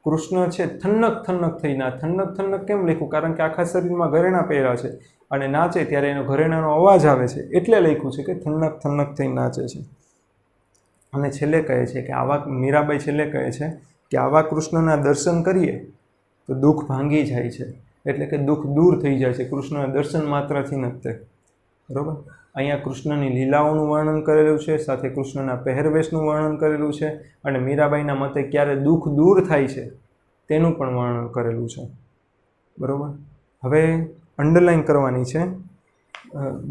કૃષ્ણ છે થનક થનક થઈ ના. થનક થનક કેમ લખ્યું? કારણ કે આખા શરીરમાં ઘરેણા પહેર્યા છે અને નાચે ત્યારે એનો ઘરેણાનો અવાજ આવે છે એટલે લખ્યું છે કે થનક થનક થઈ નાચે છે. અને છેલ્લે કહે છે કે આવા, મીરાબાઈ છેલ્લે કહે છે કે આવા કૃષ્ણના દર્શન કરીએ તો દુઃખ ભાંગી જાય છે, એટલે કે દુઃખ દૂર થઈ જાય છે કૃષ્ણના દર્શન માત્રથી નથી. બરાબર, અહીંયા કૃષ્ણની લીલાઓનું વર્ણન કરેલું છે, સાથે કૃષ્ણના પહેરવેશનું વર્ણન કરેલું છે અને મીરાબાઈના મતે ક્યારે દુઃખ દૂર થાય છે તેનું પણ વર્ણન કરેલું છે. બરાબર, હવે અંડરલાઇન કરવાની છે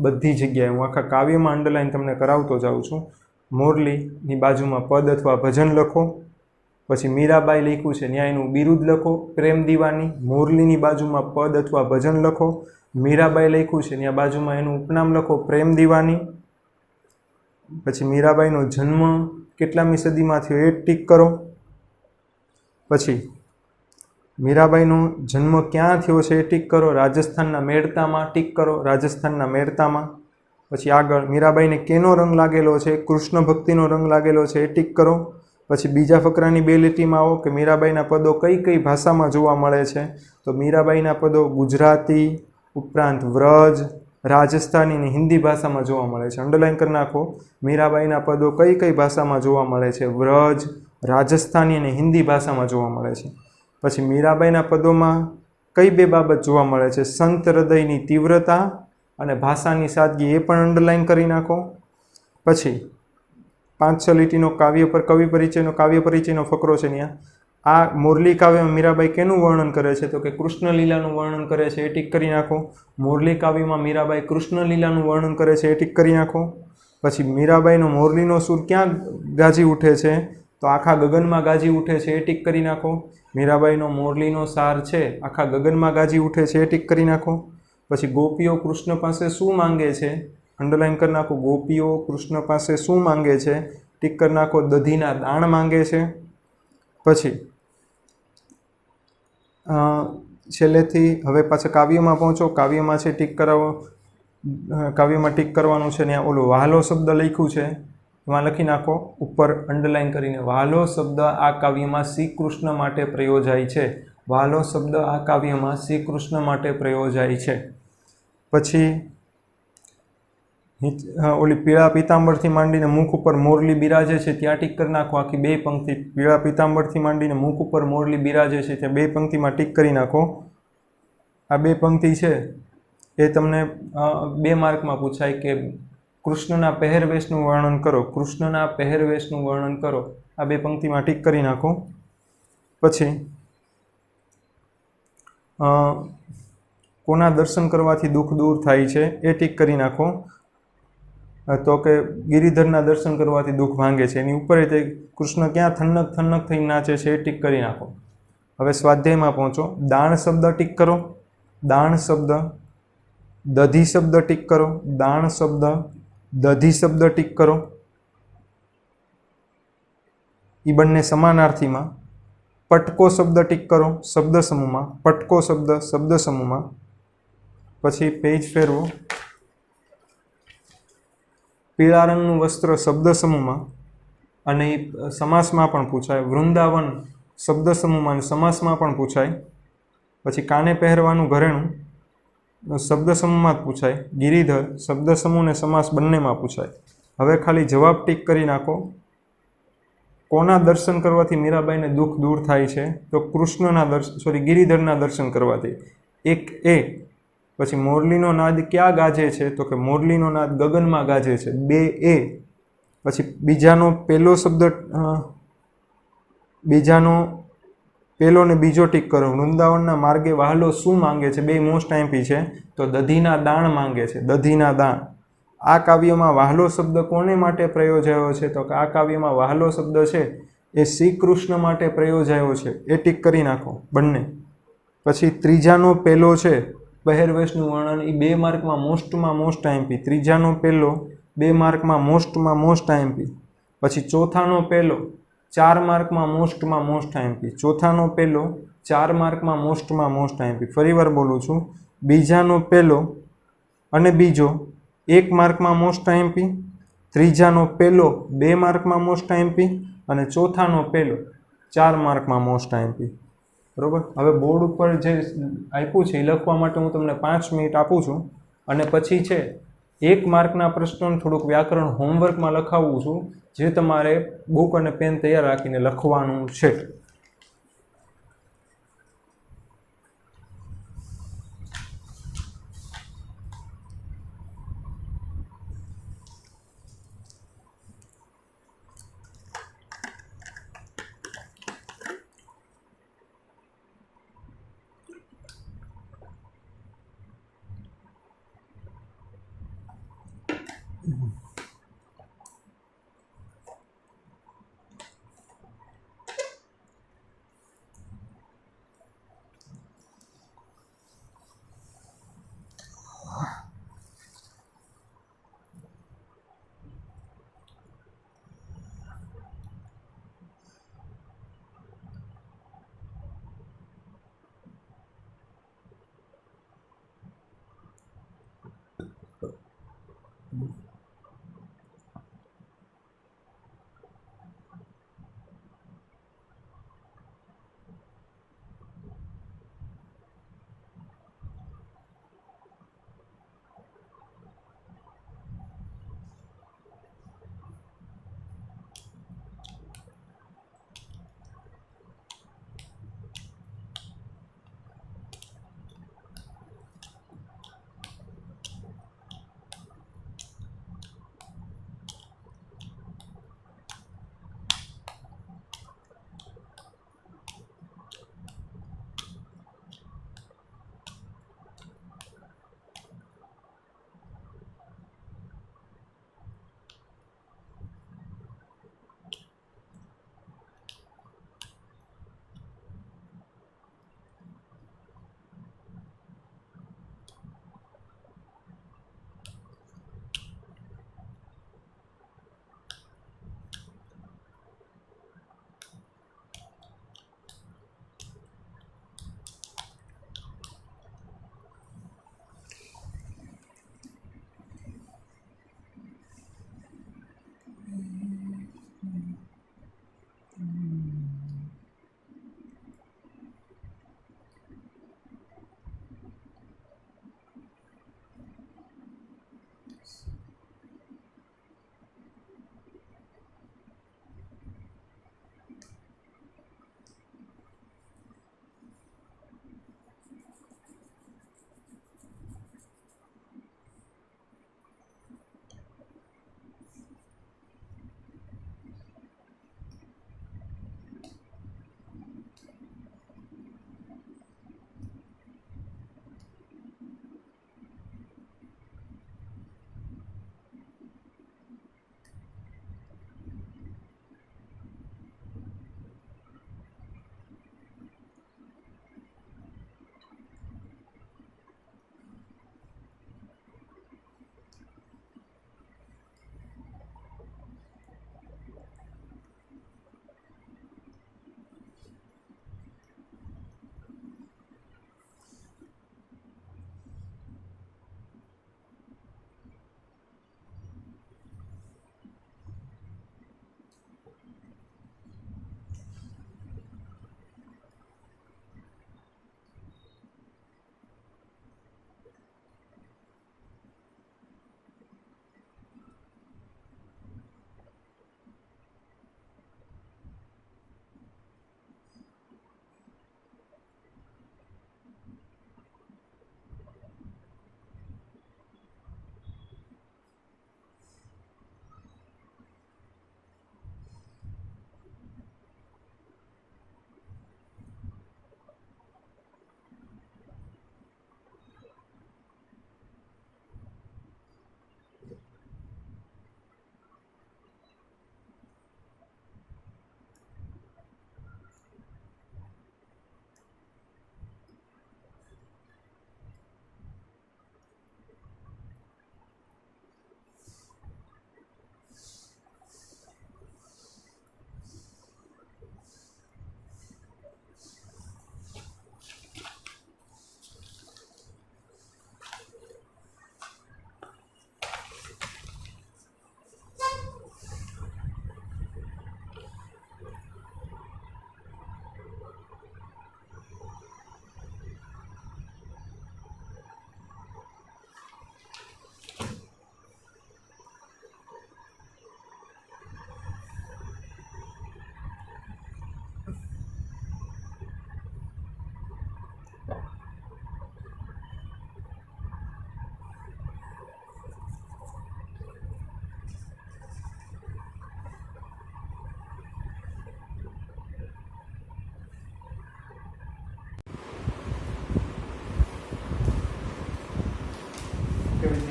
બધી જગ્યાએ. હું આખા કાવ્યમાં અંડરલાઇન તમને કરાવતો જાઉં છું. મોરલીની બાજુમાં પદ અથવા ભજન લખો, પછી મીરાબાઈ લખ્યું છે ન્યાયનું બિરુદ લખો પ્રેમ દીવાની. મોરલીની બાજુમાં પદ અથવા ભજન લખો, મીરાબાઈ લખ્યું છે ત્યાં બાજુમાં એનું ઉપનામ લખો પ્રેમ દીવાની. પછી મીરાબાઈનો જન્મ કેટલામી સદીમાં થયો એ ટીક કરો. પછી મીરાબાઈનો જન્મ ક્યાં થયો છે એ ટીક કરો, રાજસ્થાનના મેળતામાં ટીક કરો, રાજસ્થાનના મેળતામાં. પછી આગળ મીરાબાઈને કેનો રંગ લાગેલો છે, કૃષ્ણ ભક્તિનો રંગ લાગેલો છે એ ટીક કરો. પછી બીજા ફકરાની 2 લીટીમાં આવો કે મીરાબાઈના પદો કઈ કઈ ભાષામાં જોવા મળે છે. તો મીરાબાઈના પદો ગુજરાતી ઉપરાંત વ્રજ, રાજસ્થાની અને હિન્દી ભાષામાં જોવા મળે છે. અંડરલાઇન કરી નાખો, મીરાબાઈના પદો કઈ કઈ ભાષામાં જોવા મળે છે, વ્રજ, રાજસ્થાની અને હિન્દી ભાષામાં જોવા મળે છે. પછી મીરાબાઈના પદોમાં કઈ 2 બાબત જોવા મળે છે, સંત હૃદયની તીવ્રતા અને ભાષાની સાદગી, એ પણ અંડરલાઇન કરી નાખો. પછી 5-6 લીટીનો કવિ પરિચયનો ફકરો છે ત્યાં. આ મોરલી કાવ્યમાં મીરાબાઈ કેનું વર્ણન કરે છે તો કે કૃષ્ણ લીલાનું વર્ણન કરે છે એ ટીક કરી નાખો. મોરલી કાવ્યમાં મીરાબાઈ કૃષ્ણ લીલાનું વર્ણન કરે છે એ ટીક કરી નાખો. પછી મીરાબાઈનો મોરલીનો સૂર ક્યાં ગાજી ઉઠે છે તો આખા ગગનમાં ગાજી ઉઠે છે એ ટીક કરી નાખો. મીરાબાઈનો મોરલીનો સાર છે આખા ગગનમાં ગાજી ઉઠે છે એ ટીક કરી નાખો. પછી ગોપીઓ કૃષ્ણ પાસે શું માંગે છે, અંડરલાઇન કરી નાખો, ગોપીઓ કૃષ્ણ પાસે શું માંગે છે ટીક કરી નાખો, દધીના દાણ માંગે છે. પછી છેલ્લેથી હવે પાછા કાવ્યમાં પહોંચો, કાવ્યમાં છે ટીક કરાવો, કાવ્યમાં ટીક કરવાનું છે. ત્યાં ઓલું વહાલો શબ્દ લખ્યું છે એમાં લખી નાખો ઉપર અંડરલાઇન કરીને, વહાલો શબ્દ આ કાવ્યમાં શ્રી કૃષ્ણ માટે પ્રયોજાય છે. વહાલો શબ્દ આ કાવ્યમાં શ્રી કૃષ્ણ માટે પ્રયોજાય છે. પછી ઓલી પીળા પીતાંબરથી માંડીને મુખ ઉપર મોરલી બિરાજે છે ત્યાં ટીક કરી નાખો. આખી 2 પંક્તિ, પીળા પીતાંબરથી માંડીને મુખ ઉપર મોરલી બિરાજે છે ત્યાં 2 પંક્તિમાં ટીક કરી નાખો. આ 2 પંક્તિ છે એ તમને 2 માર્કમાં પૂછાય કે કૃષ્ણના પહેરવેશનું વર્ણન કરો, કૃષ્ણના પહેરવેશનું વર્ણન કરો. આ 2 પંક્તિમાં ટીક કરી નાખો. પછી કોના દર્શન કરવાથી દુઃખ દૂર થાય છે એ ટીક કરી નાખો. તો કે ગિરિધરના દર્શન કરવાથી દુઃખ ભાંગે છે. એની ઉપર તે કૃષ્ણ ક્યાં થનક થનક થઈ નાચે છે એ ટીક કરી નાખો. હવે સ્વાધ્યાયમાં પહોંચો. દાણ શબ્દ ટીક કરો, દાણ શબ્દ, દધી શબ્દ ટીક કરો, દાણ શબ્દ, દધી શબ્દ ટીક કરો. એ બંને સમાનાર્થીમાં પટકો શબ્દ ટીક કરો શબ્દ સમૂહમાં, પટકો શબ્દ શબ્દ સમૂહમાં. પછી પેજ ફેરવો. પીળા રંગનું વસ્ત્ર શબ્દ સમૂહમાં, અને એ સમાસમાં પણ પૂછાય. વૃંદાવન શબ્દ સમૂહમાં અને સમાસમાં પણ પૂછાય. પછી કાને પહેરવાનું ઘરેણું શબ્દ સમૂહમાં જ પૂછાય. ગિરિધર શબ્દ સમૂહ ને સમાસ બંનેમાં પૂછાય. હવે ખાલી જવાબ ટીક કરી નાખો. કોના દર્શન કરવાથી મીરાબાઈને દુઃખ દૂર થાય છે? તો કૃષ્ણના ગિરિધરના દર્શન કરવાથી. એક એ. પછી મોરલીનો નાદ ક્યાં ગાજે છે? તો કે મોરલીનો નાદ ગગનમાં ગાજે છે. બે એ. પછી બીજાનો પહેલો શબ્દ બીજાનો પહેલો ને બીજો ટીક કરો. વૃંદાવનના માર્ગે વહાલો શું માંગે છે? બે મોસ્ટ આઈમ્પી છે. તો દધીના દાણ માંગે છે. દધીના દાણ. આ કાવ્યમાં વહાલો શબ્દ કોને માટે પ્રયોજાયો છે? તો કે આ કાવ્યમાં વહાલો શબ્દ છે એ શ્રી કૃષ્ણ માટે પ્રયોજાયો છે. એ ટીક કરી નાખો બંને. પછી ત્રીજાનો પહેલો છે પહેરવેશનું વર્ણન, એ 2 માર્કમાં મોસ્ટ આઈમ્પી. ત્રીજાનો પહેલો 2 માર્કમાં મોસ્ટ આઈમ્પી. પછી ચોથાનો પહેલો 4 માર્કમાં મોસ્ટ આઈમ્પી. ચોથાનો પહેલો 4 માર્કમાં મોસ્ટ આઈમ્પી. ફરીવાર બોલું છું, બીજાનો પહેલો અને બીજો 1 માર્કમાં મોસ્ટ આઈમ્પી. ત્રીજાનો પહેલો 2 માર્કમાં મોસ્ટ આઈમ્પી અને ચોથાનો પહેલો 4 માર્કમાં મોસ્ટ આઈમ્પી. બરોબર. હવે બોર્ડ ઉપર જે આપ્યું છે એ લખવા માટે હું તમને 5 મિનિટ આપું છું, અને પછી છે 1 માર્કના પ્રશ્નોને થોડુંક વ્યાકરણ હોમવર્કમાં લખાવું છું, જે તમારે બુક અને પેન તૈયાર રાખીને લખવાનું છે.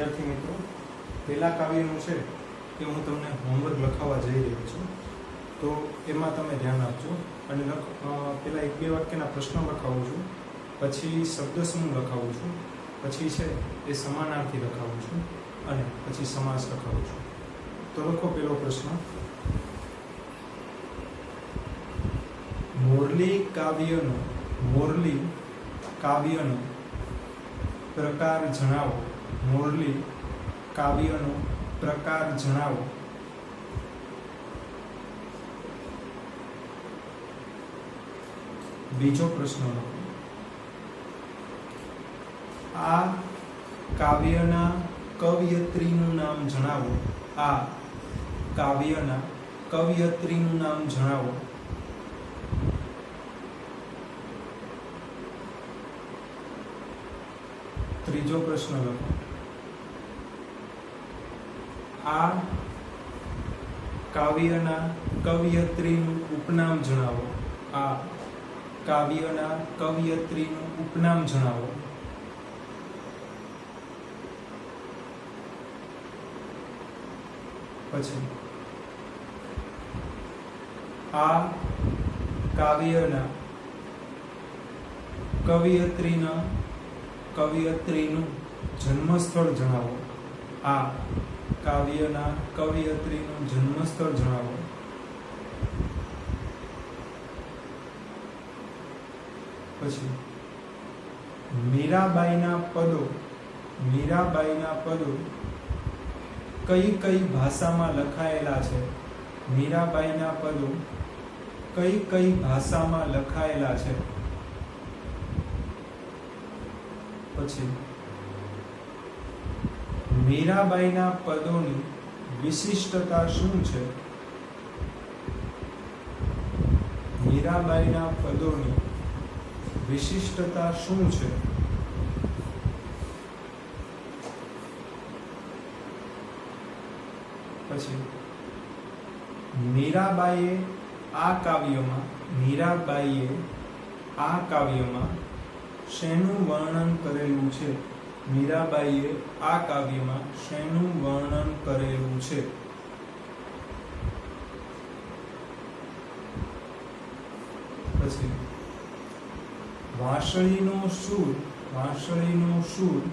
વિદ્યાર્થી મિત્રો, પહેલા કાવ્યનું છે કે હું તમને હોમવર્ક લખાવવા જઈ રહ્યો છું, તો એમાં તમે ધ્યાન આપજો. અને પહેલાં 1-2 વાક્યના પ્રશ્નો લખાવું છું, પછી શબ્દ સમૂહ લખાવું છું, પછી છે એ સમાનાર્થી લખાવું છું, અને પછી સમાસ લખાવું છું. તો લખો પહેલો પ્રશ્ન. મોરલી કાવ્યનો પ્રકાર જણાવો. મોરલી કાવ્યનો પ્રકાર જણાવો. બીજો પ્રશ્ન લખો. આ કાવ્યના કવયત્રીનું નામ જણાવો. આ કાવ્યના કવયત્રીનું નામ જણાવો. ત્રીજો પ્રશ્ન લખો. આ કાવ્યના કવયત્રીનું ઉપનામ જણાવો. આ કાવ્યના કવયત્રીનું ઉપનામ જણાવો. પછી આ કાવ્યના કવયત્રીનું જન્મસ્થળ જણાવો. આ કાવ્યના કવયત્રીનું જન્મસ્થળ જણાવો. પછી મીરાબાઈના પદો કઈ કઈ ભાષામાં લખાયેલા છે. મીરાબાઈના પદો કઈ ભાષામાં લખાયેલા છે. પછી મીરાબાઈના પદોની વિશિષ્ટતા શું છે. મીરાબાઈના પદોની વિશિષ્ટતા શું છે. પછી મીરાબાઈએ આ કાવ્યમાં શેનું વર્ણન કરેલું છે. મીરાબાઈએ આ કાવ્યમાં શેનું વર્ણન કરેલું છે. પછી વાંસળીનો સૂર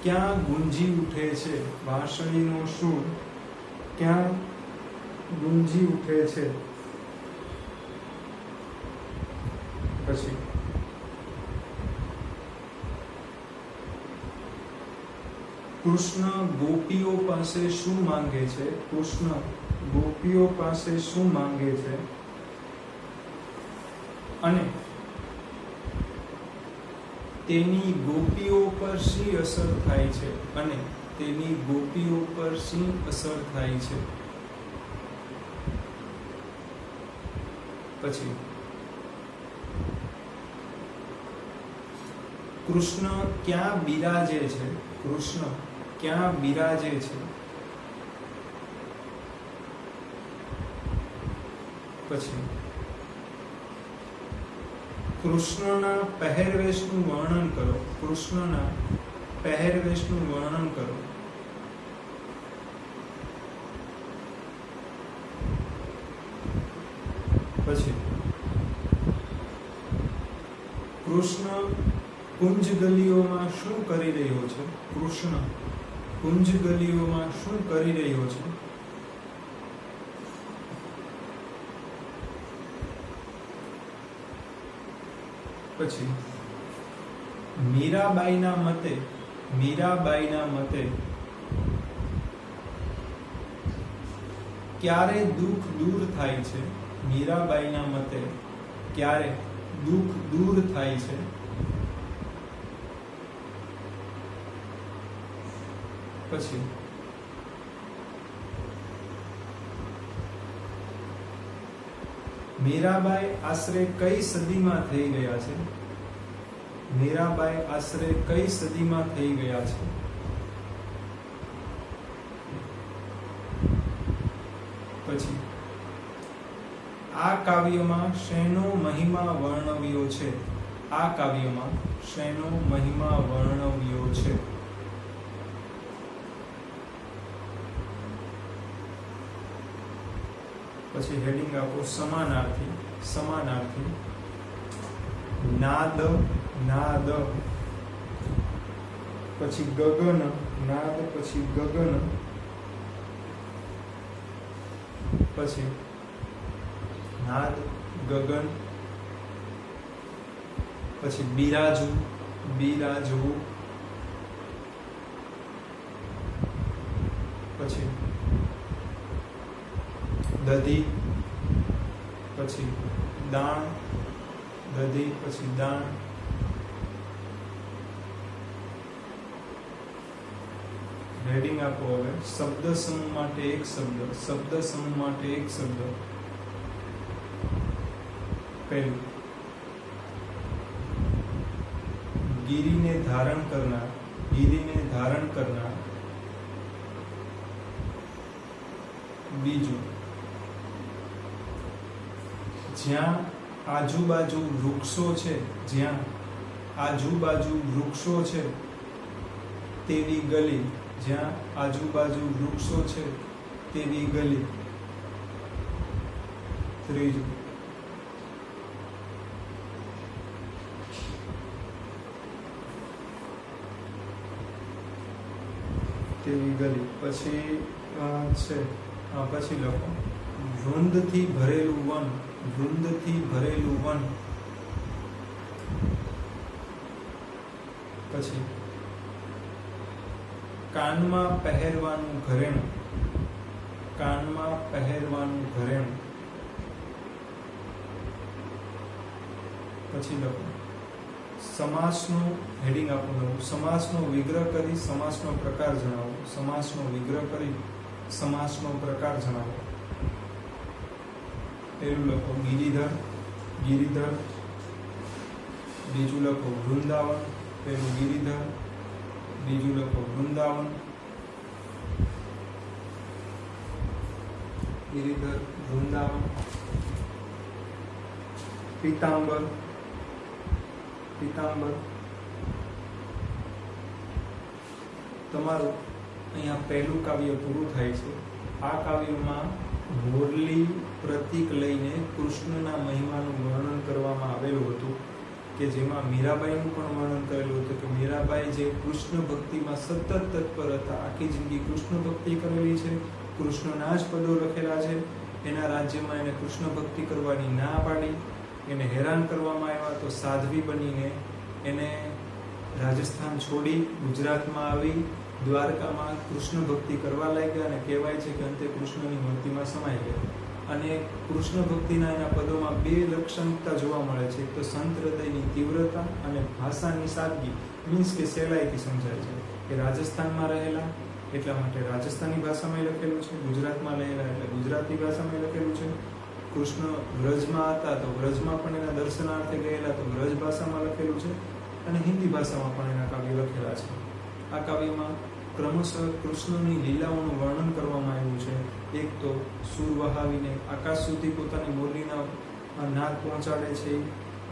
ક્યાં ગુંજી ઉઠે છે. વાંસળીનો સૂર ક્યાં ગુંજી ઉઠે છે. પછી કૃષ્ણ ગોપીઓ પાસે શું માંગે છે. કૃષ્ણ ગોપીઓ પાસે શું માંગે છે. અને તેની ગોપીઓ પર શી અસર થાય છે. અને તેની ગોપીઓ પર શી અસર થાય છે. પછી કૃષ્ણ ક્યાં બિરાજે છે. કૃષ્ણ ક્યાં બિરાજે છે. પછી કૃષ્ણના પહેરવેશનું વર્ણન કરો. કૃષ્ણના પહેરવેશનું વર્ણન કરો. પછી કૃષ્ણ કુંજ ગલીઓમાં શું કરી રહ્યો છે. કૃષ્ણ કુંજ ગલીઓમાં શું કરી રહ્યો છે. પછી મીરાબાઈના મતે ક્યારે દુઃખ દૂર થાય છે. મીરાબાઈના મતે ક્યારે દુઃખ દૂર થાય છે. પછી મીરાબાઈ આશરે કઈ સદીમાં થઈ ગયા છે. મીરાબાઈ આશરે કઈ સદીમાં થઈ ગયા છે. પછી આ કાવ્યમાં શેનો મહિમા વર્ણવ્યો છે. આ કાવ્યમાં શેનો મહિમા વર્ણવ્યો છે? પછી હેડિંગ આપો સમાનાર્થી. સમાનાર્થી. નાદ, નાદ. પછી ગગન, નાદ પછી ગગન. પછી નાદ, ગગન. પછી બિરાજુ, બિરાજવું. પછી દધી. પછી દાણ, દધી પછી દાણ. હેડિંગ આપો હવે શબ્દ સમૂહ માટે એક શબ્દ. શબ્દ સમૂહ માટે એક શબ્દ. પહેલું ગિરિને ધારણ કરનાર. ગિરિને ધારણ કરનાર. બીજું જ્યાં આજુબાજુ વૃક્ષો છે, જ્યાં આજુબાજુ વૃક્ષો છે તેવી ગલી. જ્યાં આજુબાજુ વૃક્ષો છે તેવી ગલી. ત્રીજું તેવી ગલી. પછી છે પછી લખો વૃંદથી ભરેલું વન. વૃંદથી ભરેલું વન. પછી કાનમાં પહેરવાનું ઘરેણું. કાનમાં પહેરવાનું ઘરેણું. પછી લખો સમાસનો હેડિંગ આપવાનું. સમાસનો વિગ્રહ કરી સમાસનો પ્રકાર જણાવો. સમાસનો વિગ્રહ કરી સમાસનો પ્રકાર જણાવો. પહેલું લખો ગિરિધર, ગિરિધર. બીજું લખો વૃંદાવન. પહેલું ગિરિધર, બીજું લખો વૃંદાવન. ગિરિધર, વૃંદાવન. પીતાંબર, પીતાંબર. તમારું અહીંયા પહેલું કાવ્ય પૂરું થાય છે. આ કાવ્યમાં મોરલી પ્રતીક લઈને કૃષ્ણના મહિમાનું વર્ણન કરવામાં આવેલું હતું, કે જેમાં મીરાબાઈનું પણ વર્ણન કરેલું હતું કે મીરાબાઈ જે કૃષ્ણ ભક્તિમાં સતત તત્પર હતા, આખી જિંદગી કૃષ્ણ ભક્તિ કરેલી છે, કૃષ્ણના જ પદો લખેલા છે. એના રાજ્યમાં એને કૃષ્ણ ભક્તિ કરવાની ના પાડી, એને હેરાન કરવામાં આવ્યા, તો સાધ્વી બનીને એને રાજસ્થાન છોડી ગુજરાતમાં આવી દ્વારકામાં કૃષ્ણ ભક્તિ કરવા લાગ્યા અને કહેવાય છે કે અંતે કૃષ્ણની મૂર્તિમાં સમાઈ ગયા. અને કૃષ્ણ ભક્તિના એના પદોમાં બે લક્ષણતા જોવા મળે છે. એક તો સંત હૃદયની તીવ્રતા અને ભાષાની સાદગી, મીન્સ કે સહેલાઈથી સમજાય છે. કે રાજસ્થાનમાં રહેલા એટલા માટે રાજસ્થાની ભાષામાં લખેલું છે, ગુજરાતમાં રહેલા એટલે ગુજરાતી ભાષામાં લખેલું છે. કૃષ્ણ વ્રજમાં હતા તો વ્રજમાં પણ એના દર્શનાર્થે ગયેલા તો વ્રજ ભાષામાં લખેલું છે, અને હિન્દી ભાષામાં પણ એના કાવ્યો લખેલા છે. આ કાવ્યમાં ક્રમશઃ કૃષ્ણની લીલાઓનું વર્ણન કરવામાં આવ્યું છે. એક તો સૂર વહાવીને આકાશ સુધી પોતાની મોરલીના નાદ પહોંચાડે છે.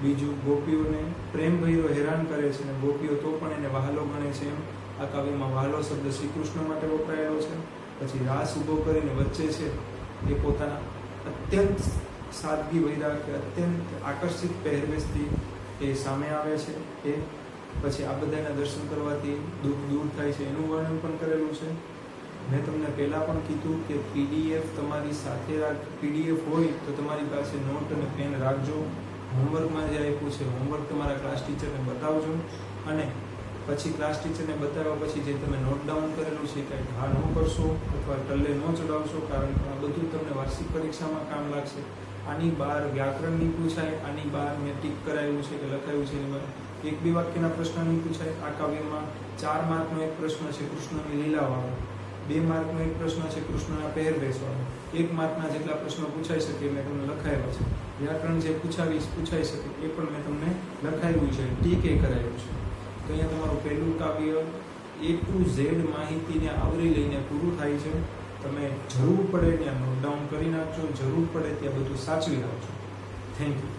બીજું ગોપીઓને પ્રેમ ભૈરો હેરાન કરે છે અને ગોપીઓ તો પણ એને વહાલો ગણે છે. એમ આ કાવ્યમાં વહાલો શબ્દ શ્રી કૃષ્ણ માટે વપરાયેલો છે. પછી રાસ ઊભો કરીને વચ્ચે છે એ પોતાના અત્યંત સાદગી ભર્યા કે અત્યંત આકર્ષિત પહેરવેશથી એ સામે આવે છે. એ પછી આ બધાના દર્શન કરવાથી દુઃખ દૂર થાય છે એનું વર્ણન પણ કરેલું છે. મેં તમને પહેલાં પણ કીધું કે પીડીએફ તમારી સાથે પીડીએફ હોય તો તમારી પાસે નોટ અને પેન રાખજો. હોમવર્કમાં જે આપ્યું છે હોમવર્ક તમારા ક્લાસ ટીચરને બતાવજો, અને પછી ક્લાસ ટીચરને બતાવ્યા પછી જે તમે નોટ ડાઉન કરેલું છે કંઈ ઘા ન કરશો અથવા ટલ્લે ન ચડાવશો, કારણ કે આ બધું તમને વાર્ષિક પરીક્ષામાં કામ લાગશે. આની બહાર વ્યાકરણની પૂછાય, આની બહાર મેં ટીક કરાયેલું છે કે લખાયું છે એની બહાર એક બે વાક્યના પ્રશ્નની પૂછાય. આ કાવ્યમાં 4 માર્કનો એક પ્રશ્ન છે કૃષ્ણની લીલાવાળો, 2 માર્કનો એક પ્રશ્ન છે કૃષ્ણના પહેરવેશવાળો, 1 માર્કના જેટલા પ્રશ્નો પૂછાઈ શકે મેં તમને લખાયેલા છે. વ્યાકરણ જે પૂછાઈ શકે એ પણ મેં તમને લખાયેલું છે, ટીક એ કરાયેલું છે. તો અહીંયા તમારું પહેલું કાવ્ય A to Z માહિતીને આવરી લઈને પૂરું થાય છે. તમે જરૂર પડે ત્યાં નોટ ડાઉન કરી નાખજો, જરૂર પડે ત્યાં બધું સાચવી રાખજો. Thank you.